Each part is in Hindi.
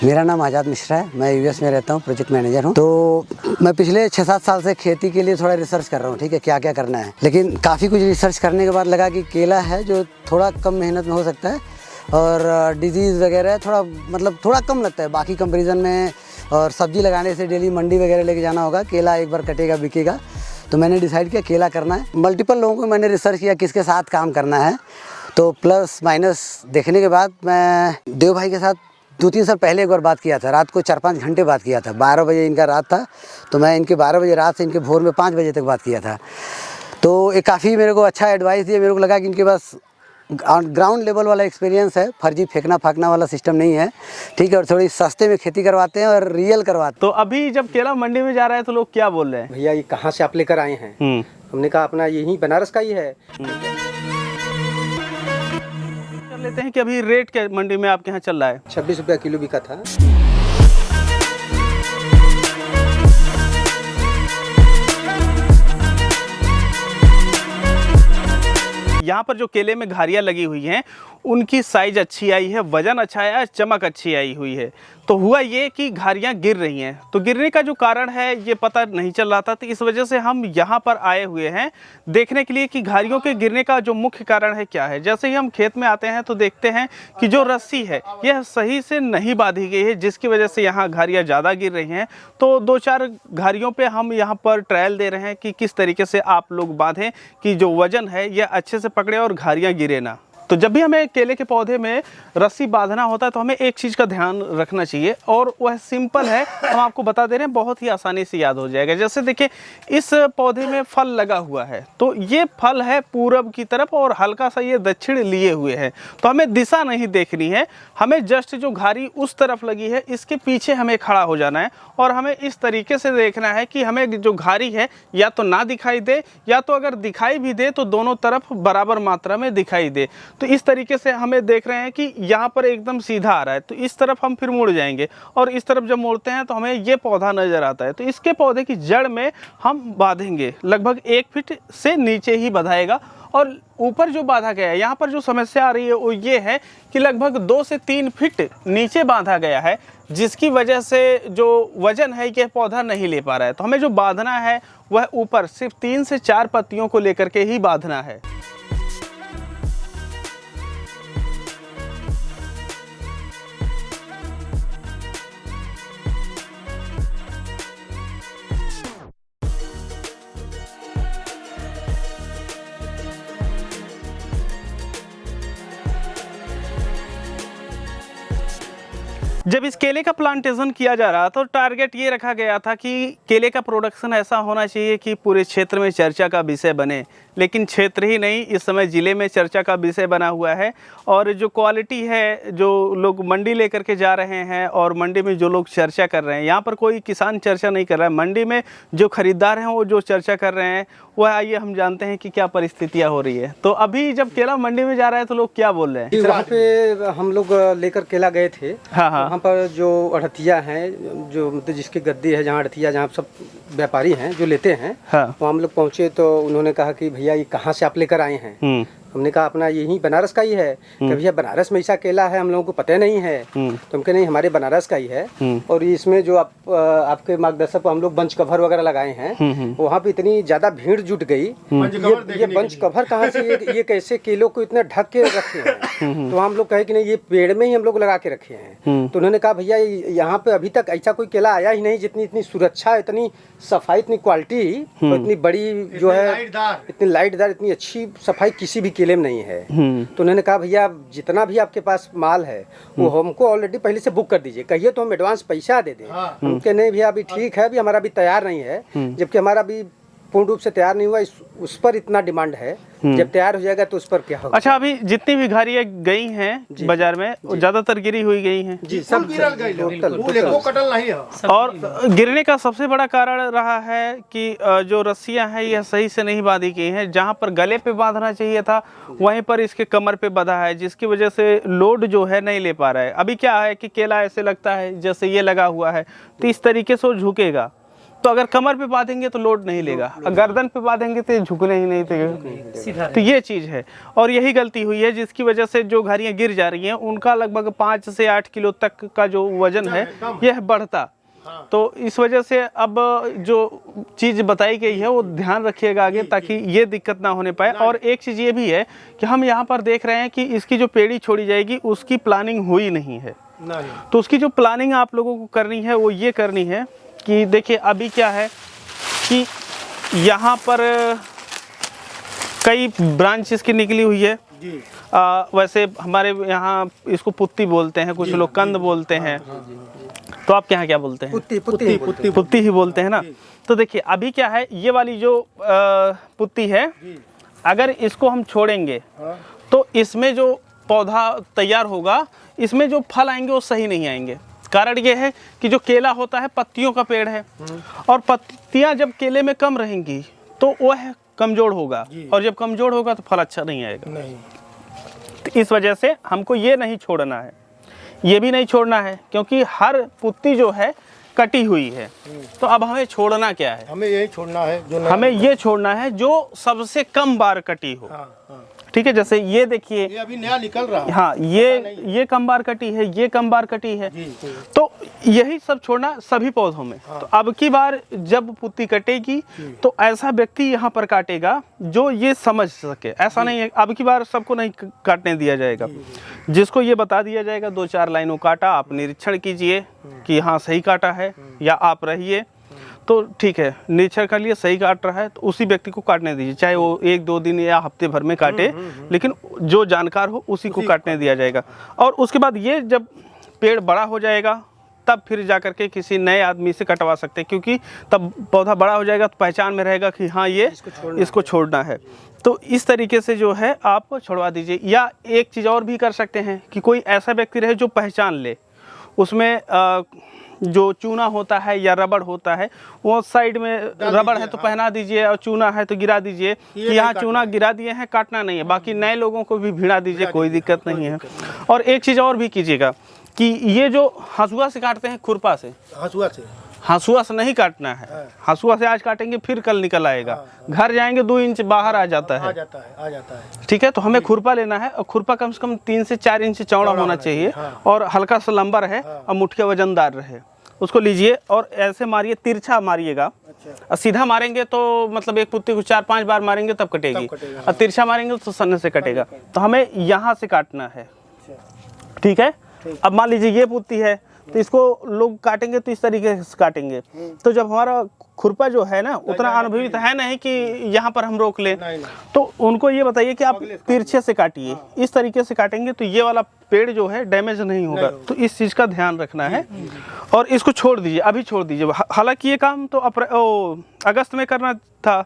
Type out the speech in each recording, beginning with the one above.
मेरा नाम आज़ाद मिश्रा है। मैं यूएस में रहता हूँ, प्रोजेक्ट मैनेजर हूँ। तो मैं पिछले 6-7 साल से खेती के लिए थोड़ा रिसर्च कर रहा हूँ, ठीक है, क्या क्या करना है। लेकिन काफ़ी कुछ रिसर्च करने के बाद लगा कि केला है जो थोड़ा कम मेहनत में हो सकता है और डिजीज़ वगैरह थोड़ा कम लगता है बाकी कंपेरिजन में। और सब्जी लगाने से डेली मंडी वगैरह लेके जाना होगा, केला एक बार कटेगा बिकेगा। तो मैंने डिसाइड किया केला करना है। मल्टीपल लोगों को मैंने रिसर्च किया किसके साथ काम करना है। तो प्लस माइनस देखने के बाद मैं देव भाई के साथ 2-3 साल पहले एक बार बात किया था। रात को 4-5 घंटे बात किया था। 12 बजे इनका रात था, तो मैं इनके 12 बजे रात से इनके भोर में 5 बजे तक बात किया था। तो ये काफ़ी मेरे को अच्छा एडवाइस दिया। मेरे को लगा कि इनके पास ग्राउंड लेवल वाला एक्सपीरियंस है, फर्जी फेंकना फाकना वाला सिस्टम नहीं है, ठीक है, और थोड़ी सस्ते में खेती करवाते हैं और रियल करवाते हैं। तो अभी जब केला मंडी में जा रहा है तो लोग क्या बोल रहे हैं? भैया ये कहाँ से आप लेकर आए हैं? हमने कहा अपना यही बनारस का ही है। कर लेते हैं कि अभी रेट क्या मंडी में आपके यहाँ चल रहा है? 26 रुपया किलो बिका था। यहाँ पर जो केले में घारियाँ लगी हुई हैं उनकी साइज अच्छी आई है, वजन अच्छा आया है, चमक अच्छी आई हुई है। तो हुआ ये कि घारियाँ गिर रही हैं, तो गिरने का जो कारण है ये पता नहीं चल रहा था। तो इस वजह से हम यहाँ पर आए हुए हैं देखने के लिए कि घारियों के गिरने का जो मुख्य कारण है क्या है। जैसे ही हम खेत में आते हैं तो देखते हैं कि जो रस्सी है यह सही से नहीं बांधी गई है, जिसकी वजह से यहाँ घारियाँ ज़्यादा गिर रही हैं। तो 2-4 घारियों पे हम यहाँ पर ट्रायल दे रहे हैं कि किस तरीके से आप लोग बांधें कि जो वजन है यह अच्छे से पकड़े और घारियाँ गिरे ना। तो जब भी हमें केले के पौधे में रस्सी बांधना होता है तो हमें एक चीज़ का ध्यान रखना चाहिए, और वह सिंपल है, हम आपको बता दे रहे हैं, बहुत ही आसानी से याद हो जाएगा। जैसे देखिए इस पौधे में फल लगा हुआ है, तो ये फल है पूरब की तरफ और हल्का सा ये दक्षिण लिए हुए है। तो हमें दिशा नहीं देखनी है, हमें जस्ट जो घारी उस तरफ लगी है इसके पीछे हमें खड़ा हो जाना है और हमें इस तरीके से देखना है कि हमें जो घारी है या तो ना दिखाई दे, या तो अगर दिखाई भी दे तो दोनों तरफ बराबर मात्रा में दिखाई दे। तो इस तरीके से हमें देख रहे हैं कि यहाँ पर एकदम सीधा आ रहा है, तो इस तरफ हम फिर मुड़ जाएंगे और इस तरफ जब मोड़ते हैं तो हमें ये पौधा नज़र आता है। तो इसके पौधे की जड़ में हम बांधेंगे, लगभग 1 फीट से नीचे ही बंधाएगा। और ऊपर जो बांधा गया है, यहाँ पर जो समस्या आ रही है वो ये है कि लगभग 2 से 3 फीट नीचे बांधा गया है, जिसकी वजह से जो वजन है ये पौधा नहीं ले पा रहा है। तो हमें जो बांधना है वह ऊपर सिर्फ 3 से 4 पत्तियों को लेकर के ही बांधना है। जब इस केले का प्लांटेशन किया जा रहा था तो टारगेट ये रखा गया था कि केले का प्रोडक्शन ऐसा होना चाहिए कि पूरे क्षेत्र में चर्चा का विषय बने। लेकिन क्षेत्र ही नहीं, इस समय ज़िले में चर्चा का विषय बना हुआ है। और जो क्वालिटी है, जो लोग मंडी लेकर के जा रहे हैं और मंडी में जो लोग चर्चा कर रहे हैं, यहाँ पर कोई किसान चर्चा नहीं कर रहा है, मंडी में जो खरीदार हैं वो जो चर्चा कर रहे हैं वह आइए हम जानते हैं कि क्या परिस्थितियाँ हो रही है। तो अभी जब केला मंडी में जा रहा है तो लोग क्या बोल रहे हैं? वहाँ पे हम लोग लेकर केला गए थे। हाँ। वहाँ पर जो अड़तिया हैं, जो मतलब जिसकी गद्दी है, जहाँ अड़तिया, जहाँ सब व्यापारी हैं जो लेते हैं, हाँ। वहाँ हम लोग पहुँचे तो उन्होंने कहा कि भैया ये कहाँ से आप लेकर आए हैं? हमने कहा अपना यही बनारस का ही है। कि भैया बनारस में ऐसा केला है, हम लोगों को पता नहीं है। तो हम कहे नहीं, हमारे बनारस का ही है। और इसमें जो आपके मार्गदर्शक हम लोग बंच कवर वगैरह लगाए हैं, वहाँ पे इतनी ज्यादा भीड़ जुट गई। ये बंच कवर कहाँ से, ये कैसे केलों को इतना ढक के रखे हैं? तो हम लोग कहे कि नहीं, ये पेड़ में ही हम लोग लगा के रखे हैं। तो उन्होंने कहा भैया यहाँ पे अभी तक ऐसा कोई केला आया ही नहीं जितनी इतनी सुरक्षा, इतनी सफाई, इतनी क्वालिटी, इतनी बड़ी जो है, इतनी लाइटदार, इतनी अच्छी सफाई किसी भी केले में नहीं है। तो उन्होंने कहा भैया जितना भी आपके पास माल है वो हमको ऑलरेडी पहले से बुक कर दीजिए, कहिए तो हम एडवांस पैसा दे दें। हम कहे नहीं भैया अभी ठीक है, अभी हमारा अभी तैयार नहीं है, जबकि हमारा अभी पूर्ण रूप से तैयार नहीं हुआ, उस पर इतना डिमांड है। जब तैयार हो जाएगा तो उस पर क्या होगा। अच्छा, अभी जितनी भी घारियाँ गई हैं बाजार में ज्यादातर गिरी हुई गई हैं जी, सब कटल नहीं है। और गिरने का सबसे बड़ा कारण रहा है कि जो रस्सियां हैं यह सही से नहीं बांधी गई हैं। जहां पर गले पे बांधना चाहिए था वहीं पर इसके कमर पे बंधा है, जिसकी वजह से लोड जो है नहीं ले पा रहा है। अभी क्या है कि केला ऐसे लगता है जैसे ये लगा हुआ है, तो इस तरीके से वो झुकेगा। तो अगर कमर पे बांधेंगे तो लोड नहीं लेगा, गर्दन पे बांधेंगे तो झुकने ही नहीं देगा। तो ये चीज़ है, और यही गलती हुई है जिसकी वजह से जो घारियाँ गिर जा रही हैं उनका लगभग 5 से 8 किलो तक का जो वजन है यह बढ़ता। तो इस वजह से अब जो चीज़ बताई गई है वो ध्यान रखिएगा आगे, ताकि ये दिक्कत ना होने पाए। और एक चीज़ ये भी है कि हम यहाँ पर देख रहे हैं कि इसकी जो पेड़ी छोड़ी जाएगी उसकी प्लानिंग हुई नहीं है। तो उसकी जो प्लानिंग आप लोगों को करनी है वो ये करनी है कि देखिए अभी क्या है कि यहाँ पर कई ब्रांच इसकी निकली हुई है। वैसे हमारे यहाँ इसको पुत्ती बोलते हैं, कुछ लोग कंद बोलते हैं। तो आप यहाँ क्या बोलते हैं? पुत्ती ही बोलते हैं ना। तो देखिए अभी क्या है, ये वाली जो पुत्ती है, अगर इसको हम छोड़ेंगे तो इसमें जो पौधा तैयार होगा, इसमें जो फल आएंगे वो सही नहीं आएंगे। कारण ये है कि जो केला होता है पत्तियों का पेड़ है, और पत्तियां जब केले में कम रहेंगी तो वह कमजोर होगा, और जब कमजोर होगा तो फल अच्छा नहीं आएगा। तो इस वजह से हमको ये नहीं छोड़ना है, ये भी नहीं छोड़ना है, क्योंकि हर पुत्ती जो है कटी हुई है। तो अब हमें छोड़ना क्या है? हमें यही छोड़ना है, जो हमें ये छोड़ना है जो सबसे कम बार कटी हो। ठीक है, जैसे ये देखिए, ये अभी नया निकल रहा है। हाँ, ये कम बार कटी है, ये कम बार कटी है। तो यही सब छोड़ना सभी पौधों में। तो अब की बार जब पुत्ती कटेगी तो ऐसा व्यक्ति यहाँ पर काटेगा जो ये समझ सके। ऐसा नहीं है अब की बार सबको नहीं काटने दिया जाएगा। जिसको ये बता दिया जाएगा 2-4 लाइनों काटा, आप निरीक्षण कीजिए कि हाँ सही काटा है, या आप रहिए तो ठीक है, निरीक्षण कर लिए सही काट रहा है तो उसी व्यक्ति को काटने दीजिए, चाहे वो 1-2 दिन या हफ्ते भर में काटे, लेकिन जो जानकार हो उसी को काटने दिया जाएगा। और उसके बाद ये जब पेड़ बड़ा हो जाएगा तब फिर जाकर के किसी नए आदमी से कटवा सकते हैं, क्योंकि तब पौधा बड़ा हो जाएगा तो पहचान में रहेगा कि हाँ ये इसको छोड़ना है। तो इस तरीके से जो है आप छोड़वा दीजिए। या एक चीज़ और भी कर सकते हैं कि कोई ऐसा व्यक्ति रहे जो पहचान ले, उसमें जो चूना होता है या रबड़ होता है, वो साइड में रबड़ है तो पहना दीजिए, और चूना है तो गिरा दीजिए कि यहाँ चूना गिरा दिए हैं, काटना नहीं है। बाकी नए लोगों को भी भिड़ा दीजिए, कोई दिक्कत नहीं है। और एक चीज़ और भी कीजिएगा कि ये जो हंसुआ से काटते हैं, खुरपा से, हंसुआ से नहीं काटना है। हंसुआ से आज काटेंगे फिर कल निकल आएगा, घर जाएंगे 2 इंच बाहर आ जाता है। ठीक है, तो हमें खुरपा लेना है, और खुरपा कम से कम 3 से 4 इंच चौड़ा होना चाहिए, और हल्का सा लंबा रहे और मुठिया वजनदार रहे। उसको लीजिए और ऐसे मारिए, तिरछा मारिएगा। और सीधा मारेंगे तो मतलब एक पुत्ती को 4-5 बार मारेंगे तब कटेगी, और तिरछा मारेंगे तो सन्ने से कटेगा। तो हमें यहाँ से काटना है। ठीक है, अब मान लीजिए ये पुत्ती है तो इसको लोग काटेंगे तो इस तरीके से काटेंगे। तो जब हमारा खुरपा जो है ना उतना अनुभवी है नहीं कि यहाँ पर हम रोक लें, तो उनको ये बताइए कि आप तिरछे से काटिए। इस तरीके से काटेंगे तो ये वाला पेड़ जो है डैमेज नहीं होगा। तो इस चीज़ का ध्यान रखना है, और इसको छोड़ दीजिए, अभी छोड़ दीजिए। हालांकि ये काम तो अगस्त में करना था,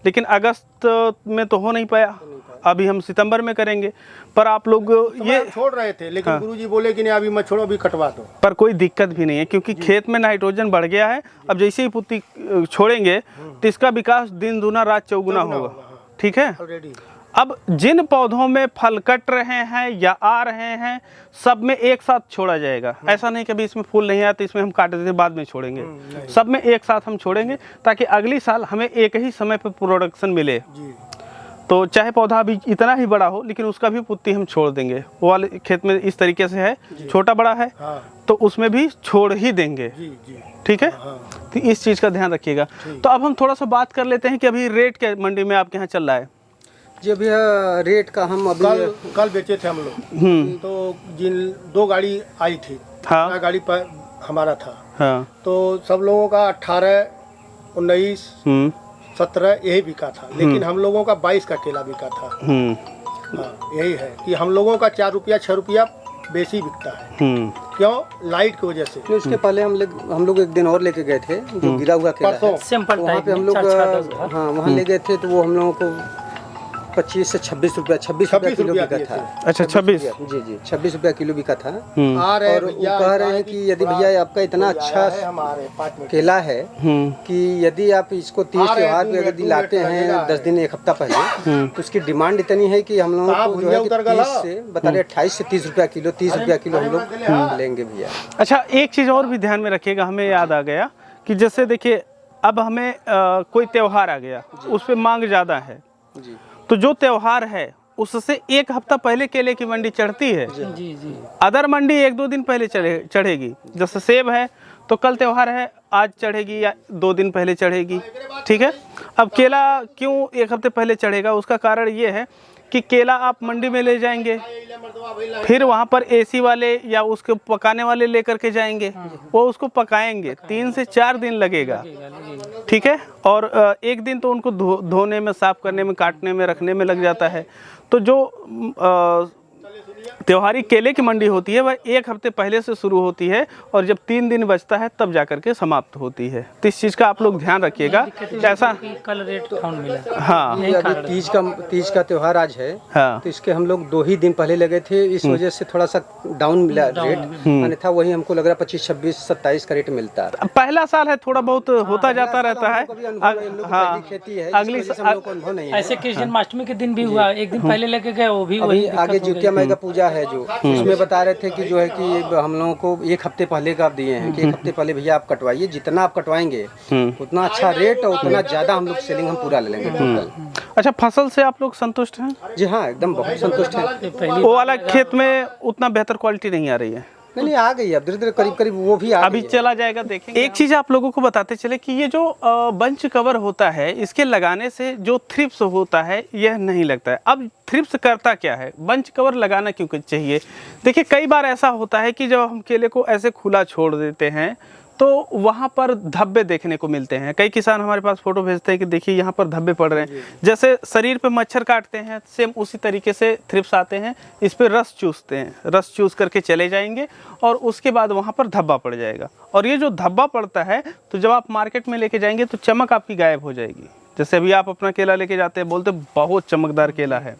लेकिन अगस्त में तो हो नहीं पाया, अभी हम सितंबर में करेंगे। पर आप लोग तो ये छोड़ रहे थे, लेकिन गुरुजी बोले कि नहीं अभी मत छोड़ो, अभी कटवा दो। पर कोई दिक्कत भी नहीं है, क्योंकि खेत में नाइट्रोजन बढ़ गया है। अब जैसे ही पुत्ती छोड़ेंगे तो इसका विकास दिन दूना रात चौगुना होगा। ठीक है, अब जिन पौधों में फल कट रहे हैं या आ रहे हैं, सब में एक साथ छोड़ा जाएगा। ऐसा नहीं कि अभी इसमें फूल नहीं आया तो इसमें हम काट देते बाद में छोड़ेंगे। सब में एक साथ हम छोड़ेंगे, ताकि अगली साल हमें एक ही समय पर प्रोडक्शन मिले। तो चाहे पौधा अभी इतना ही बड़ा हो, लेकिन उसका भी पुत्ती हम छोड़ देंगे। वो वाले खेत में इस तरीके से है, छोटा बड़ा है तो उसमें भी छोड़ ही देंगे। ठीक है, तो इस चीज़ का ध्यान रखिएगा। तो अब हम थोड़ा सा बात कर लेते हैं कि अभी रेट क्या मंडी में आपके यहाँ चल रहा है। जी अभी रेट का हम अभी कल बेचे थे हम लोग। तो जिन 2 गाड़ी आई थी, हाँ, गाड़ी पर हमारा था। हाँ, तो सब लोगों का 18, 19, 17 यही बिका था, लेकिन हम लोगों का 22 का केला बिका था। हाँ, यही है कि हम लोगों का 4 रुपया 6 रुपया बेसी बिकता है। क्यों? लाइट की वजह से। उसके पहले हम लोग एक दिन और लेके गए थे, जो गिरा हुआ केला है, वहाँ पे हम लोग हाँ वहाँ ले गए थे, तो वो हम लोगों को 25 से 26 रुपया किलो बिका था। अच्छा, 26? जी 26 रुपया किलो बिका था। और वो कह रहे हैं कि यदि भैया आपका इतना अच्छा केला है कि यदि आप इसको 30 त्योहार पे यदि लाते हैं 10 दिन 1 हफ्ता पहले, तो उसकी डिमांड इतनी है कि हम लोगों को जो है कि 30 से बता रहे 28 से 30 रुपया किलो, 30 रुपया किलो हम लोग लेंगे भैया। अच्छा, एक चीज़ और भी ध्यान में रखिएगा, हमें याद आ गया कि जैसे देखिए अब हमें कोई त्यौहार आ गया, उस पे मांग ज़्यादा है जी तो जो त्यौहार है उससे एक हफ्ता पहले केले की मंडी चढ़ती है। जी जी अदर मंडी 1-2 दिन पहले चढ़ेगी। जैसे सेब है तो कल त्यौहार है, आज चढ़ेगी या 2 दिन पहले चढ़ेगी, ठीक है। अब केला क्यों एक हफ्ते पहले चढ़ेगा, उसका कारण ये है कि केला आप मंडी में ले जाएंगे, फिर वहाँ पर एसी वाले या उसके पकाने वाले लेकर के जाएंगे, वो उसको पकाएंगे, 3 से 4 दिन लगेगा, ठीक है। और एक दिन तो उनको धोने में, साफ करने में, काटने में, रखने में लग जाता है। तो जो त्योहारी केले की मंडी होती है वह एक हफ्ते पहले से शुरू होती है और जब 3 दिन बचता है तब जाकर के समाप्त होती है। तो इस चीज़ का आप लोग ध्यान रखिएगा। ऐसा कल रेट डाउन मिला। हाँ ये अभी तीज का त्योहार आज है, हाँ तो इसके हम लोग 2 ही दिन पहले लगे थे, इस वजह से थोड़ा सा डाउन मिला रेट, अन्यथा वही हमको लग रहा 25, 26, 27 का रेट मिलता है। पहला साल है, थोड़ा बहुत होता जाता रहता है। हाँ खेती है, अगली जिस वजह से हम लोग को अनुभव नहीं है। ऐसे कृष्णाष्टमी के दिन भी हुआ, एक दिन पहले लेके गए, वो भी अभी वही आगे जितिया माई का पूजा है जो, उसमें बता रहे थे कि जो है कि हम लोगों को 1 हफ्ते पहले का आप दिए हैं कि 1 हफ्ते पहले भैया आप कटवाइए, जितना आप कटवाएंगे उतना अच्छा रेट और उतना ज्यादा हम लोग सेलिंग हम पूरा ले लेंगे टोटल। अच्छा, फसल से आप लोग संतुष्ट हैं? जी हाँ, एकदम बहुत संतुष्ट है। वो वाला खेत में उतना बेहतर क्वालिटी नहीं आ रही है। नहीं आ गई, अब धीरे धीरे करीब करीब वो भी आ अभी गई है। चला जाएगा, देखेंगे। एक चीज आप लोगों को बताते चले कि ये जो बंच कवर होता है, इसके लगाने से जो थ्रिप्स होता है यह नहीं लगता है। अब थ्रिप्स करता क्या है, बंच कवर लगाना क्यों चाहिए? देखिए, कई बार ऐसा होता है कि जब हम केले को ऐसे खुला छोड़ देते हैं तो वहाँ पर धब्बे देखने को मिलते हैं। कई किसान हमारे पास फोटो भेजते हैं कि देखिए यहाँ पर धब्बे पड़ रहे हैं। जैसे शरीर पे मच्छर काटते हैं, सेम उसी तरीके से थ्रिप्स आते हैं, इस पे रस चूसते हैं, रस चूस करके चले जाएंगे और उसके बाद वहाँ पर धब्बा पड़ जाएगा। और ये जो धब्बा पड़ता है तो जब आप मार्केट में लेके जाएंगे तो चमक आपकी गायब हो जाएगी। जैसे अभी आप अपना केला लेके जाते हैं, बोलते बहुत चमकदार केला है,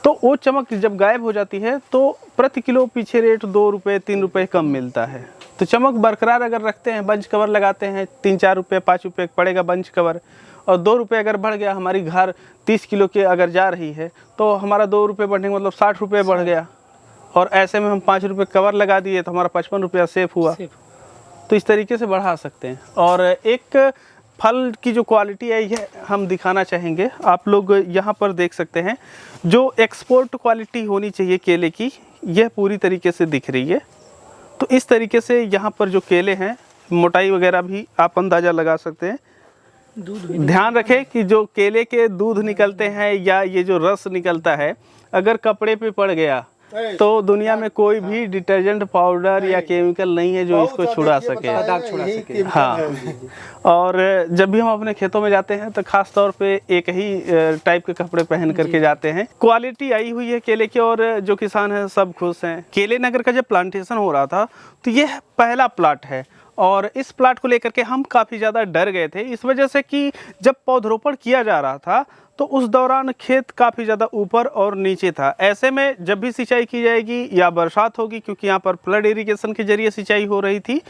तो वो चमक जब गायब हो जाती है तो प्रति किलो पीछे रेट 2 रुपये 3 रुपये कम मिलता है। तो चमक बरकरार अगर रखते हैं, बंच कवर लगाते हैं, 3-4 रुपये 5 रुपये पड़ेगा बंच कवर, और 2 रुपये अगर बढ़ गया, हमारी घर 30 किलो के अगर जा रही है तो हमारा 2 रुपये बढ़ने का मतलब 60 रुपये बढ़ गया। और ऐसे में हम 5 रुपये कवर लगा दिए तो हमारा 55 रुपया सेफ हुआ। तो इस तरीके से बढ़ा सकते हैं। और एक फल की जो क्वालिटी है ये हम दिखाना चाहेंगे। आप लोग यहाँ पर देख सकते हैं, जो एक्सपोर्ट क्वालिटी होनी चाहिए केले की, यह पूरी तरीके से दिख रही है। तो इस तरीके से यहाँ पर जो केले हैं, मोटाई वगैरह भी आप अंदाज़ा लगा सकते हैं। ध्यान रखें कि जो केले के दूध निकलते हैं या ये जो रस निकलता है, अगर कपड़े पे पड़ गया तो दुनिया में कोई भी डिटर्जेंट पाउडर या केमिकल नहीं है जो इसको छुड़ा सके, दाग छुड़ा सके। हाँ। और जब भी हम अपने खेतों में जाते हैं तो खास तौर पे एक ही टाइप के कपड़े पहन करके जाते हैं। क्वालिटी आई हुई है केले की और जो किसान हैं सब खुश हैं। केले नगर का जब प्लांटेशन हो रहा था तो यह पहला प्लाट है और इस प्लाट को लेकर के हम काफ़ी ज़्यादा डर गए थे, इस वजह से कि जब पौधरोपण किया जा रहा था तो उस दौरान खेत काफ़ी ज़्यादा ऊपर और नीचे था। ऐसे में जब भी सिंचाई की जाएगी या बरसात होगी, क्योंकि यहाँ पर फ्लड इरिगेशन के जरिए सिंचाई हो रही थी,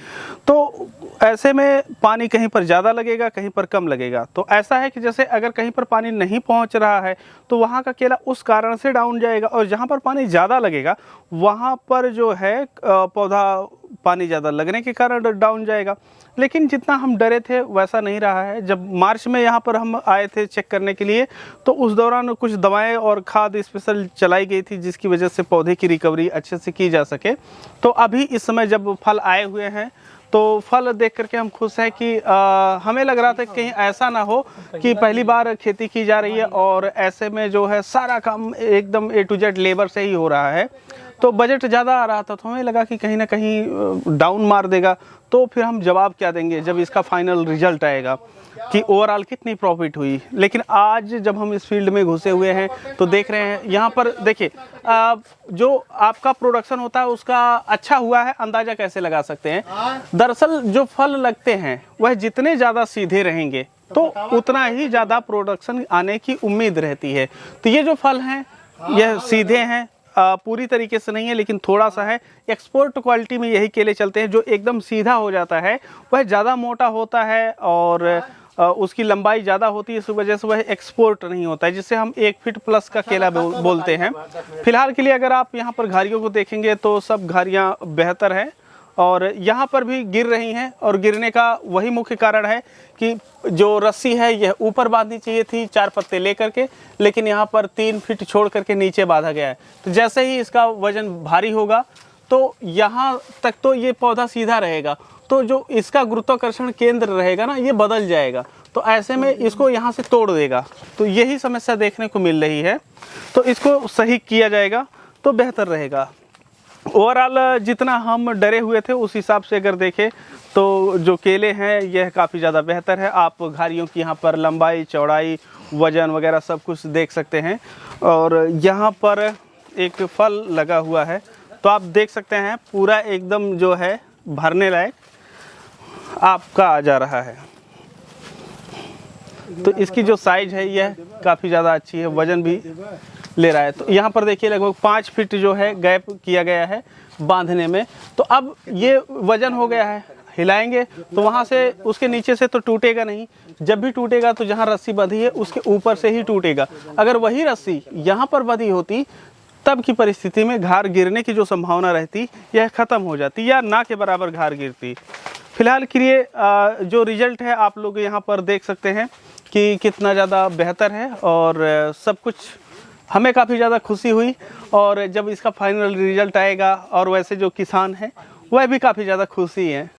तो ऐसे में पानी कहीं पर ज़्यादा लगेगा, कहीं पर कम लगेगा। तो ऐसा है कि जैसे अगर कहीं पर पानी नहीं पहुँच रहा है तो वहाँ का केला उस कारण से डाउन जाएगा, और जहाँ पर पानी ज़्यादा लगेगा वहाँ पर जो है पौधा पानी ज़्यादा लगने के कारण डाउन जाएगा। लेकिन जितना हम डरे थे वैसा नहीं रहा है। जब मार्च में यहाँ पर हम आए थे चेक करने के लिए, तो उस दौरान कुछ दवाएं और खाद स्पेशल चलाई गई थी जिसकी वजह से पौधे की रिकवरी अच्छे से की जा सके। तो अभी इस समय जब फल आए हुए हैं तो फल देख करके हम खुश हैं कि हमें लग रहा था कि कहीं ऐसा ना हो कि पहली बार खेती की जा रही है और ऐसे में जो है सारा काम एकदम A to Z लेबर से ही हो रहा है, तो बजट ज़्यादा आ रहा था। तो हमें लगा कि कहीं ना कहीं डाउन मार देगा, तो फिर हम जवाब क्या देंगे जब इसका फाइनल रिजल्ट आएगा कि ओवरऑल कितनी प्रॉफिट हुई। लेकिन आज जब हम इस फील्ड में घुसे हुए हैं तो देख रहे हैं यहाँ पर, देखिए जो आपका प्रोडक्शन होता है उसका अच्छा हुआ है अंदाज़ा कैसे लगा सकते हैं। दरअसल जो फल लगते हैं वह जितने ज़्यादा सीधे रहेंगे तो उतना ही ज़्यादा प्रोडक्शन आने की उम्मीद रहती है। तो ये जो फल हैं यह सीधे हैं, पूरी तरीके से नहीं है लेकिन थोड़ा सा है। एक्सपोर्ट क्वालिटी में यही केले चलते हैं, जो एकदम सीधा हो जाता है वह ज़्यादा मोटा होता है और उसकी लंबाई ज़्यादा होती है, इस वजह से वह एक्सपोर्ट नहीं होता है, जिससे हम 1 फीट प्लस का केला बोलते हैं। फिलहाल के लिए अगर आप यहाँ पर घारियों को देखेंगे तो सब घारियाँ बेहतर हैं और यहाँ पर भी गिर रही हैं और गिरने का वही मुख्य कारण है कि जो रस्सी है यह ऊपर बांधनी चाहिए थी 4 पत्ते लेकर के, लेकिन यहाँ पर 3 फीट छोड़ करके नीचे बांधा गया है। तो जैसे ही इसका वजन भारी होगा तो यहाँ तक तो ये पौधा सीधा रहेगा, तो जो इसका गुरुत्वाकर्षण केंद्र रहेगा ना ये बदल जाएगा, तो ऐसे में इसको यहाँ से तोड़ देगा। तो यही समस्या देखने को मिल रही है, तो इसको सही किया जाएगा तो बेहतर रहेगा। ओवरऑल जितना हम डरे हुए थे उस हिसाब से अगर देखें तो जो केले हैं यह काफ़ी ज़्यादा बेहतर है। आप घारियों की यहाँ पर लंबाई, चौड़ाई, वज़न वगैरह सब कुछ देख सकते हैं। और यहाँ पर एक फल लगा हुआ है, तो आप देख सकते हैं पूरा एकदम जो है भरने लायक आपका आ जा रहा है। तो इसकी जो साइज़ है यह काफ़ी ज़्यादा अच्छी है, वज़न भी ले रहा है। तो यहाँ पर देखिए लगभग 5 फीट जो है गैप किया गया है बांधने में। तो अब ये वज़न हो गया है, हिलाएंगे तो वहाँ से उसके नीचे से तो टूटेगा नहीं, जब भी टूटेगा तो जहाँ रस्सी बंधी है उसके ऊपर से ही टूटेगा। अगर वही रस्सी यहाँ पर बंधी होती तब की परिस्थिति में घार गिरने की जो संभावना रहती यह ख़त्म हो जाती या ना के बराबर घार गिरती। फिलहाल के लिए जो रिजल्ट है आप लोग यहाँ पर देख सकते हैं कि कितना ज़्यादा बेहतर है और सब कुछ हमें काफ़ी ज़्यादा खुशी हुई। और जब इसका फाइनल रिजल्ट आएगा और वैसे जो किसान हैं वह भी काफ़ी ज़्यादा खुशी हैं।